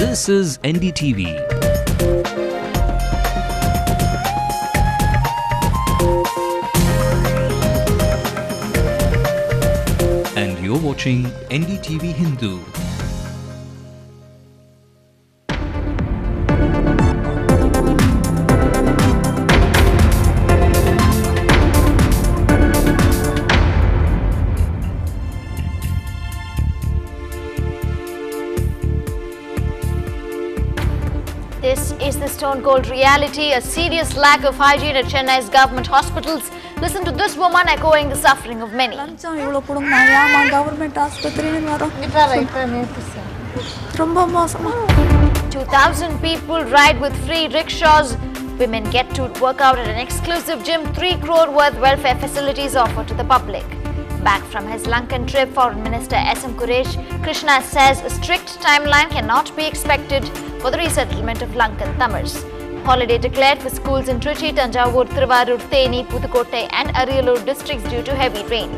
This is NDTV. And you're watching NDTV Hindu. This is the stone-cold reality, a serious lack of hygiene at Chennai's government hospitals. Listen to this woman echoing the suffering of many. 2,000 people ride with free rickshaws. Women get to work out at an exclusive gym. 3 crore worth welfare facilities offered to the public. Back from his Lankan trip, Foreign Minister S.M. Krishna says a strict timeline cannot be expected for the resettlement of Lankan Tamils. Holiday declared for schools in Trichy, Tanjavur, Thiruvarur, Theni, Pudukkottai and Ariyalur districts due to heavy rain.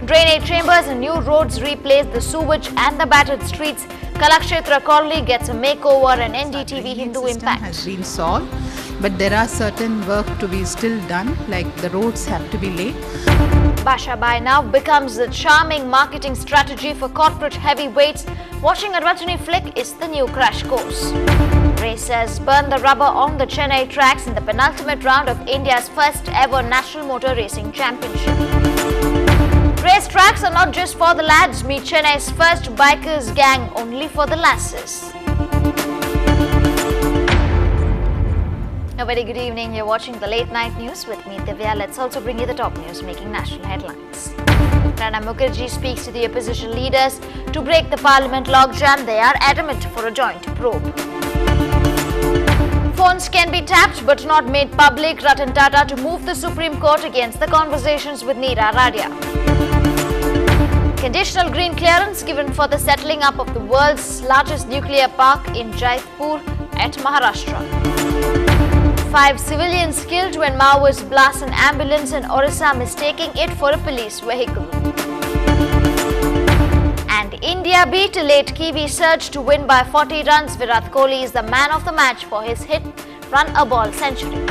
Drainage chambers and new roads replace the sewage and the battered streets. Kalakshetra colony gets a makeover and NDTV Hindu impact. Has been solved, but there are certain work to be still done, like the roads have to be laid. Basha Bhai now becomes the charming marketing strategy for corporate heavyweights. Watching a Rajini flick is the new crash course. Racers burn the rubber on the Chennai tracks in the penultimate round of India's first ever National Motor Racing Championship. Race tracks are not just for the lads. Meet Chennai's first bikers gang, only for the lasses. A very good evening. You're watching the Late Night News with me, Divya. Let's also bring you the top news making national headlines. Pranab Mukherjee speaks to the opposition leaders to break the parliament logjam. They are adamant for a joint probe. Phones can be tapped but not made public. Ratan Tata to move the Supreme Court against the conversations with Neera Radia. Conditional green clearance given for the settling up of the world's largest nuclear park in Jaipur at Maharashtra. 5 civilians killed when Maoists blast an ambulance in Orissa, mistaking it for a police vehicle. And India beat a late Kiwi surge to win by 40 runs. Virat Kohli is the man of the match for his hit run-a-ball century.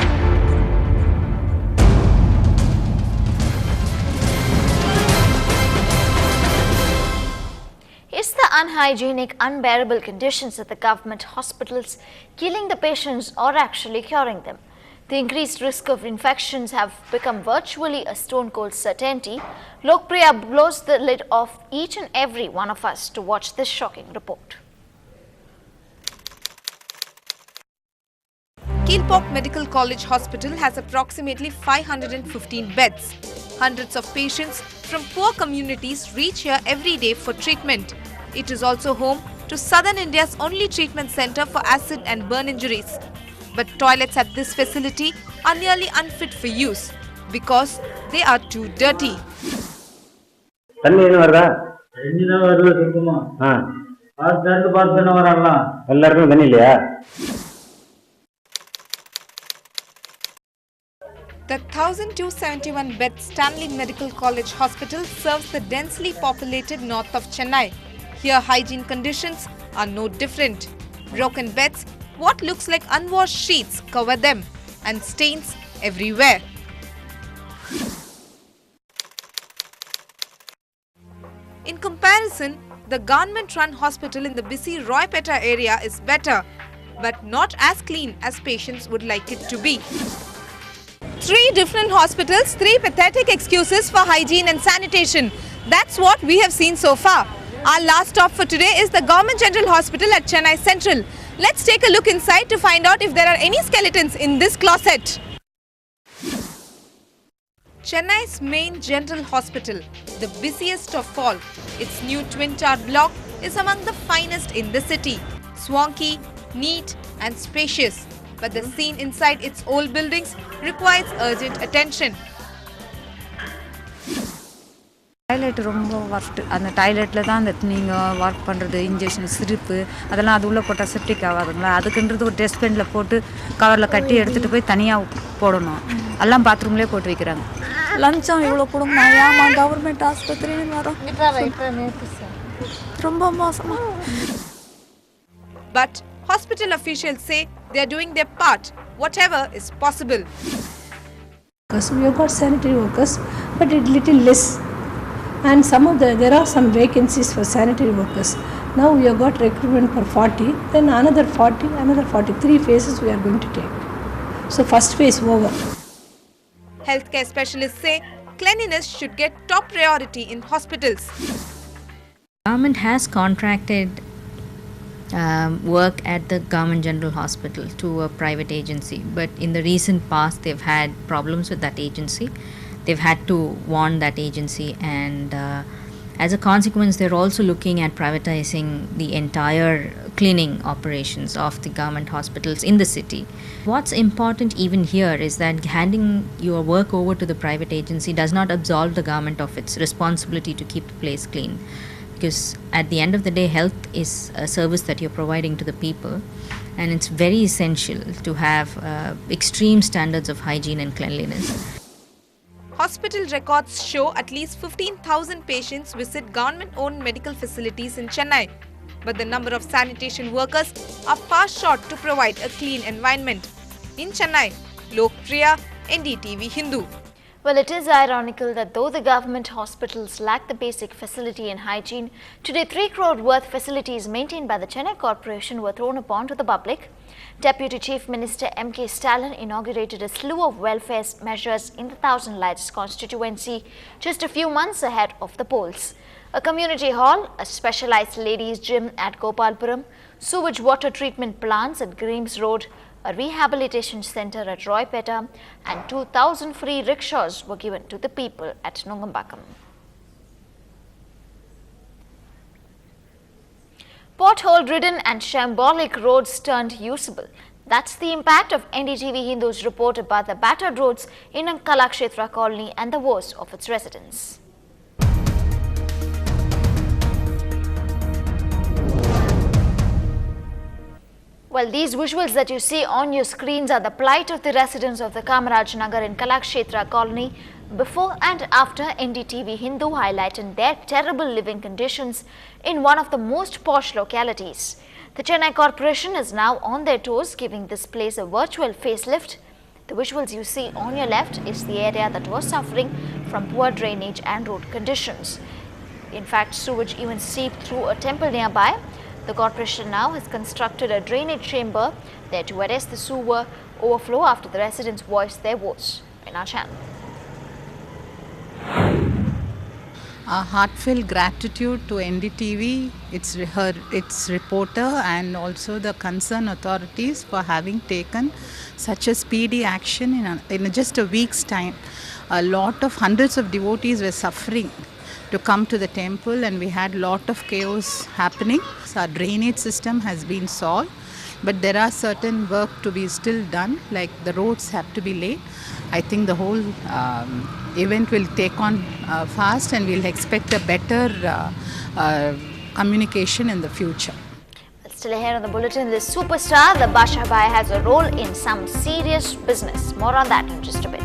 Is the unhygienic, unbearable conditions at the government hospitals killing the patients or actually curing them? The increased risk of infections have become virtually a stone-cold certainty. Lokpriya blows the lid off each and every one of us to watch this shocking report. Kilpok Medical College Hospital has approximately 515 beds. Hundreds of patients from poor communities reach here every day for treatment. It is also home to Southern India's only treatment center for acid and burn injuries. But toilets at this facility are nearly unfit for use because they are too dirty. The 1,271-bed Stanley Medical College Hospital serves the densely populated north of Chennai. Here, hygiene conditions are no different. Broken beds, what looks like unwashed sheets cover them, and stains everywhere. In comparison, the government-run hospital in the busy Roypeta area is better, but not as clean as patients would like it to be. 3 different hospitals, 3 pathetic excuses for hygiene and sanitation. That's what we have seen so far. Our last stop for today is the Government General Hospital at Chennai Central. Let's take a look inside to find out if there are any skeletons in this closet. Chennai's main general hospital, the busiest of all. Its new twin-tower block is among the finest in the city. Swanky, neat and spacious. But the scene inside its old buildings requires urgent attention. Toilet ரொம்ப worst. அந்த டாய்லெட்டில் தான் அந்த நீங்கள் work பண்ணுறது, injection, சிரிப்பு அதெல்லாம் அது உள்ளே போட்டால் செப்டிக் ஆகாதுங்களா? அதுக்குன்றது ஒரு டஸ்ட்பினில் போட்டு கவரில் கட்டி எடுத்துகிட்டு போய் தனியாக போடணும். எல்லாம் பாத்ரூம்லேயே போட்டு வைக்கிறாங்க. லஞ்சம் இவ்வளோ கொடுங்க, ஏமா கவர்மெண்ட் ஆஸ்பத்திரின்னு வரோம். ரொம்ப மோசமாக. But hospital officials say they are doing their part, whatever is possible. Because we have got sanitary workers, but it little less. And there are some vacancies for sanitary workers. Now we have got recruitment for 40, then another 40, another 43 phases we are going to take. So first phase over. Healthcare specialists say cleanliness should get top priority in hospitals. Government has contracted work at the Government General Hospital to a private agency, but in the recent past they've had problems with that agency. They've had to warn that agency, and as a consequence they're also looking at privatizing the entire cleaning operations of the government hospitals in the city. What's important even here is that handing your work over to the private agency does not absolve the government of its responsibility to keep the place clean, because at the end of the day health is a service that you're providing to the people, and it's very essential to have extreme standards of hygiene and cleanliness. Hospital records show at least 15,000 patients visit government-owned medical facilities in Chennai. But the number of sanitation workers are far short to provide a clean environment. In Chennai, Lokpriya, NDTV Hindu. Well, it is ironical that though the government hospitals lack the basic facility and hygiene, today 3 crore worth facilities maintained by the Chennai Corporation were thrown upon to the public. Deputy Chief Minister M.K. Stalin inaugurated a slew of welfare measures in the Thousand Lights constituency just a few months ahead of the polls. A community hall, a specialized ladies' gym at Gopalpuram, sewage water treatment plants at Greaves Road, a rehabilitation center at Roypeta, and 2,000 free rickshaws were given to the people at Nungambakam. Pothole-ridden and shambolic roads turned usable. That's the impact of NDTV Hindu's report about the battered roads in Kalakshetra colony and the woes of its residents. Well, these visuals that you see on your screens are the plight of the residents of the Kamaraj Nagar in Kalakshetra colony before and after NDTV Hindu highlighted their terrible living conditions in one of the most posh localities. The Chennai Corporation is now on their toes, giving this place a virtual facelift. The visuals you see on your left is the area that was suffering from poor drainage and road conditions. In fact, sewage even seeped through a temple nearby. The corporation now has constructed a drainage chamber there to arrest the sewer overflow after the residents voiced their woes in our channel. A heartfelt gratitude to NDTV, its reporter, and also the concerned authorities for having taken such a speedy action in just a week's time. Hundreds of devotees were suffering to come to the temple, and we had lot of chaos happening. So our drainage system has been solved, but there are certain work to be still done, like the roads have to be laid. I think the whole event will take on fast, and we'll expect a better communication in the future. Still ahead on the bulletin, this superstar, the Basha Bhai, has a role in some serious business. More on that in just a bit.